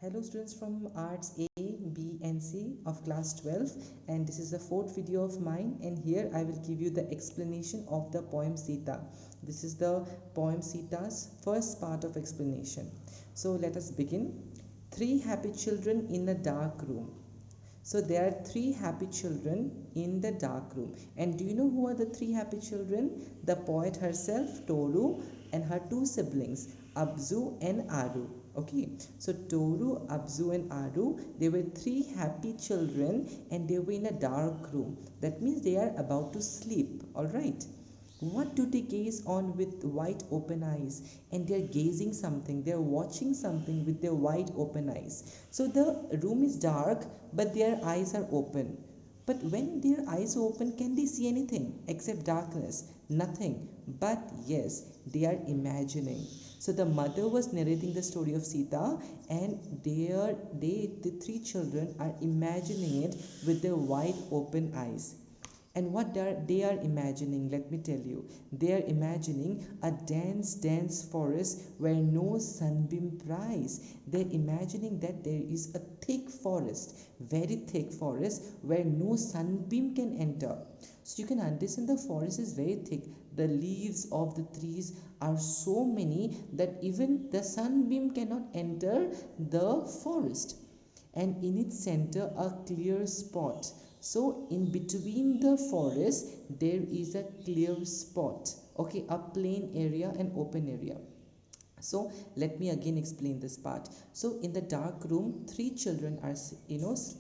Hello students from Arts A, B and C of class 12, and this is the fourth video of mine, and here I will give you the explanation of the poem Sita. This is the poem Sita's first part of explanation. So let us begin. Three happy children in a dark room. So there are three happy children in the dark room. And do you know who are the three happy children? The poet herself, Toru, and her two siblings, Abzu and Aru. Okay, so Toru, Abzu and Aru, they were three happy children and they were in a dark room. That means they are about to sleep. Alright. What do they gaze on with wide open eyes? And they are gazing something, they are watching something with their wide open eyes. So the room is dark, but their eyes are open. But when their eyes open, can they see anything except darkness? Nothing. But yes, they are imagining. So the mother was narrating the story of Sita, and the three children are imagining it with their wide open eyes. And what they are imagining, let me tell you, they are imagining a dense forest where no sunbeam pries. They're imagining that there is a thick forest, very thick forest, where no sunbeam can enter. So you can understand the forest is very thick. The leaves of the trees are so many that even the sunbeam cannot enter the forest. And in its center a clear spot. So in between the forest there is a clear spot, okay, a plain area and open area. So let me again explain this part. So in the dark room, three children are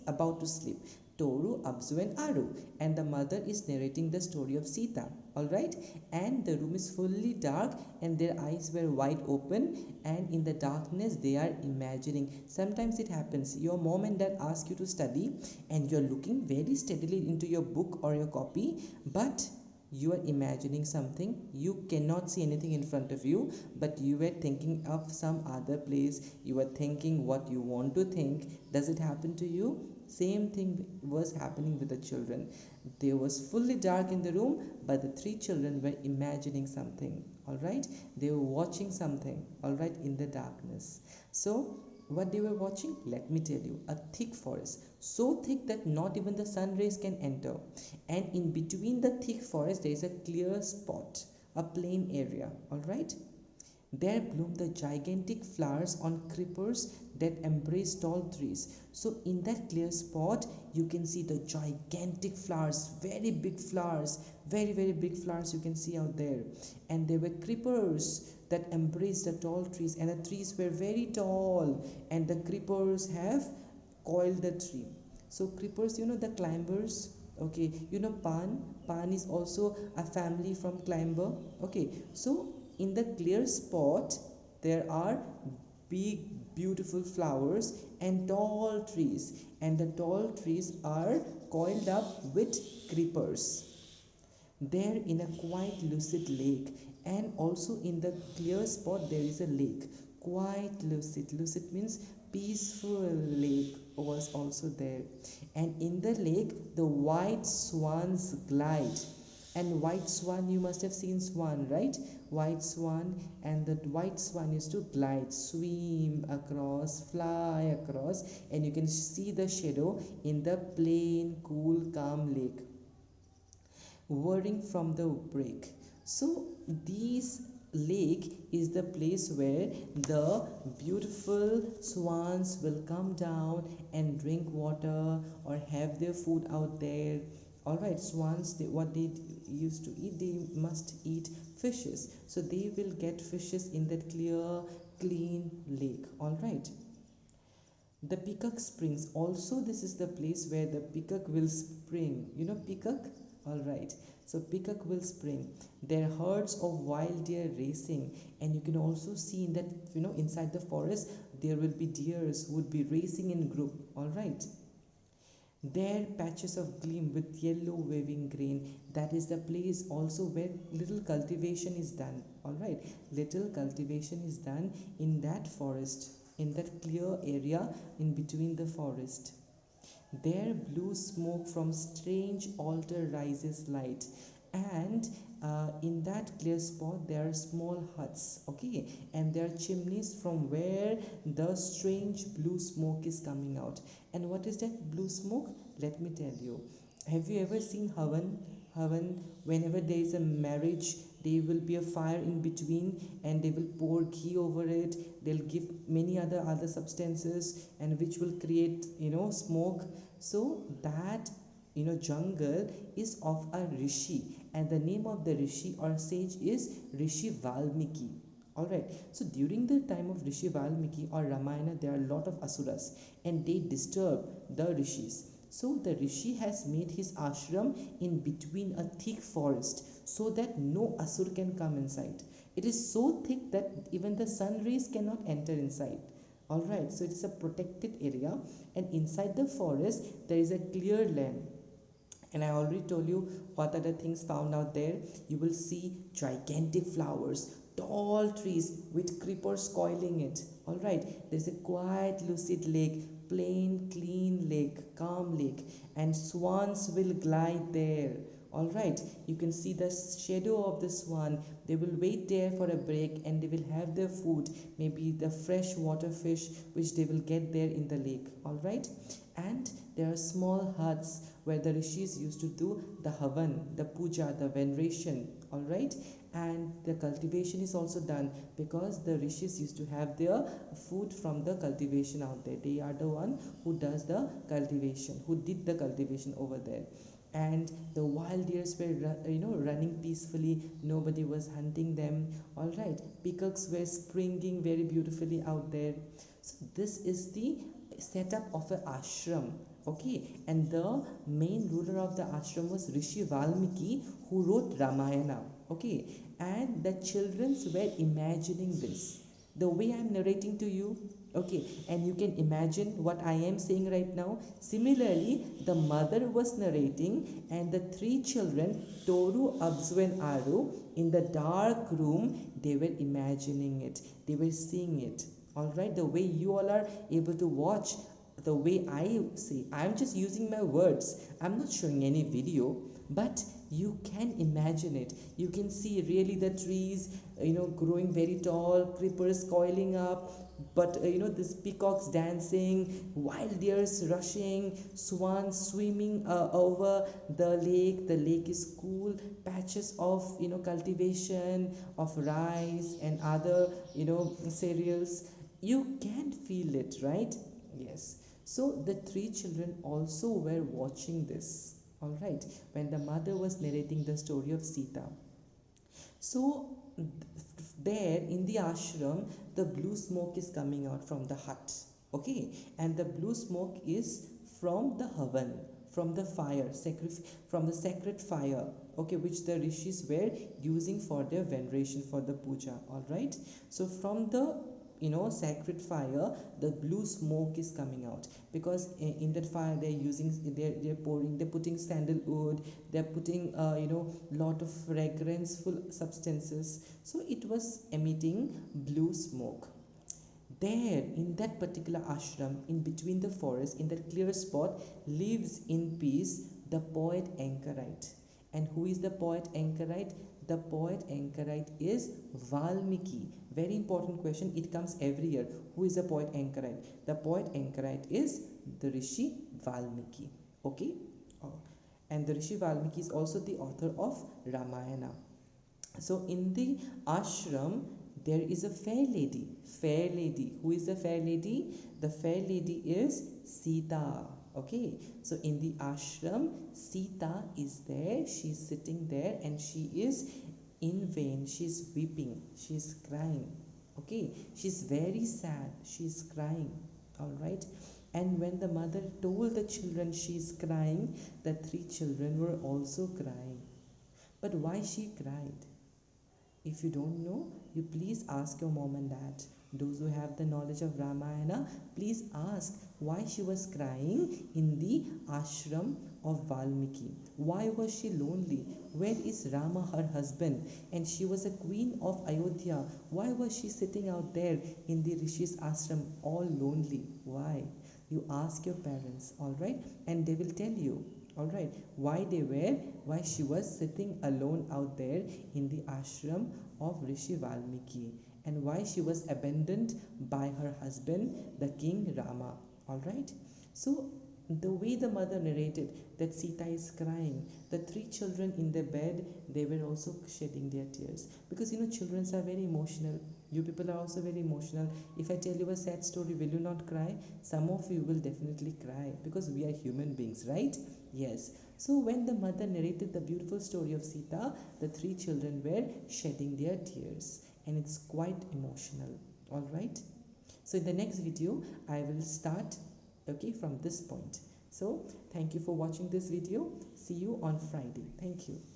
about to sleep, Toru, Abzu and Aru, and the mother is narrating the story of Sita. Alright, and the room is fully dark and their eyes were wide open, and in the darkness they are imagining. Sometimes it happens, your mom and dad ask you to study and you're looking very steadily into your book or your copy, but you are imagining something. You cannot see anything in front of you, but you were thinking of some other place. You were thinking what you want to think. Does it happen to you? Same thing was happening with the children. There was fully dark in the room, but the three children were imagining something. All right, they were watching something, all right, in the darkness. So what they were watching, let me tell you, a thick forest, so thick that not even the sun rays can enter, and in between the thick forest there is a clear spot, a plain area. All right, there bloom the gigantic flowers on creepers that embrace tall trees. So in that clear spot you can see the gigantic flowers, very big flowers, very big flowers you can see out there. And there were creepers that embraced the tall trees, and the trees were very tall, and the creepers have coiled the tree. So creepers, you know, the climbers. Okay, you know, pan is also a family from climber. Okay, so in the clear spot there are big beautiful flowers and tall trees, and the tall trees are coiled up with creepers. There in a quite lucid lake, and also in the clear spot there is a lake, quite lucid means peaceful lake was also there. And in the lake the white swans glide. And white swan, you must have seen swan, right? White swan, and the white swan used to glide, swim across, fly across, and you can see the shadow in the plain cool calm lake whirring from the break. So this lake is the place where the beautiful swans will come down and drink water or have their food out there. All right, swans, what they used to eat, they must eat fishes, so they will get fishes in that clear clean lake. All right, the peacock springs also, this is the place where the peacock will spring. You know peacock? All right, so peacock will spring. There are herds of wild deer racing, and you can also see in that, you know, inside the forest there will be deers who would be racing in group. All right, there patches of gleam with yellow waving grain, that is the place also where little cultivation is done. All right, little cultivation is done in that forest, in that clear area in between the forest. There blue smoke from strange altar rises light, and in that clear spot there are small huts, okay, and there are chimneys from where the strange blue smoke is coming out. And what is that blue smoke? Let me tell you. Have you ever seen Havan? Whenever there is a marriage, there will be a fire in between, and they will pour ghee over it. They'll give many other substances, and which will create, smoke. So that, jungle is of a rishi, and the name of the rishi or sage is Rishi Valmiki. Alright, so during the time of Rishi Valmiki or Ramayana, there are a lot of asuras, and they disturb the rishis. So the rishi has made his ashram in between a thick forest, so that no asur can come inside. It is so thick that even the sun rays cannot enter inside. Alright, so it is a protected area, and inside the forest there is a clear land. And I already told you what are the things found out there. You will see gigantic flowers, tall trees with creepers coiling it. Alright, there's a quiet lucid lake, plain clean lake, calm lake, and swans will glide there. Alright, you can see the shadow of the swan. They will wait there for a break, and they will have their food, maybe the fresh water fish which they will get there in the lake. Alright, and there are small huts where the rishis used to do the havan, the puja, the veneration. Alright, and the cultivation is also done, because the rishis used to have their food from the cultivation out there. They are the one who does the cultivation, who did the cultivation over there. And the wild deers were running peacefully. Nobody was hunting them. All right, peacocks were springing very beautifully out there. So this is the setup of an ashram, okay, and the main ruler of the ashram was Rishi Valmiki, who wrote Ramayana, okay, and the children were imagining this the way I'm narrating to you, okay, and you can imagine what I am saying right now. Similarly, the mother was narrating, and the three children, Toru, Abzu, and Aru, in the dark room, they were imagining it, they were seeing it. All right, the way you all are able to watch, the way I say, I'm just using my words, I'm not showing any video, but you can imagine it. You can see really the trees, growing very tall, creepers coiling up, but this peacocks dancing, wild deers rushing, swans swimming over the lake. The lake is cool, patches of cultivation of rice and other cereals. You can feel it, right? Yes. So the three children also were watching this, all right, when the mother was narrating the story of Sita. So there in the ashram, the blue smoke is coming out from the hut, okay, and the blue smoke is from the havan, from the fire, from the sacred fire, okay, which the rishis were using for their veneration, for the puja. All right, so from the sacred fire, the blue smoke is coming out, because in that fire they're putting sandalwood, they're putting lot of fragranceful substances, so it was emitting blue smoke. There in that particular ashram, in between the forest, in that clear spot, lives in peace the poet Anchorite. And who is the poet Anchorite? The poet Anchorite is Valmiki. Very important question, it comes every year. Who is the poet Anchorite? The poet Anchorite is the Rishi Valmiki, okay. And the Rishi Valmiki is also the author of Ramayana. So in the ashram, there is a fair lady. Fair lady. Who is the fair lady? The fair lady is Sita. Okay. So in the ashram, Sita is there. She's sitting there, and she is in vain. She's weeping. She's crying. Okay. She's very sad. She's crying. All right. And when the mother told the children she's crying, the three children were also crying. But why she cried? If you don't know, you please ask your mom and dad. Those who have the knowledge of Ramayana, please ask why she was crying in the ashram of Valmiki. Why was she lonely? Where is Rama, her husband? And she was a queen of Ayodhya. Why was she sitting out there in the Rishi's ashram all lonely? Why? You ask your parents, all right? And they will tell you. All right, why she was sitting alone out there in the ashram of Rishi Valmiki, and why she was abandoned by her husband, the king Rama. All right, so the way the mother narrated that Sita is crying, the three children in the bed, they were also shedding their tears, because children are very emotional. You people are also very emotional. If I tell you a sad story, will you not cry? Some of you will definitely cry, because we are human beings, right? Yes. So when the mother narrated the beautiful story of Sita, the three children were shedding their tears, and it's quite emotional. All right. So in the next video, I will start, okay, from this point. So thank you for watching this video. See you on Friday. Thank you.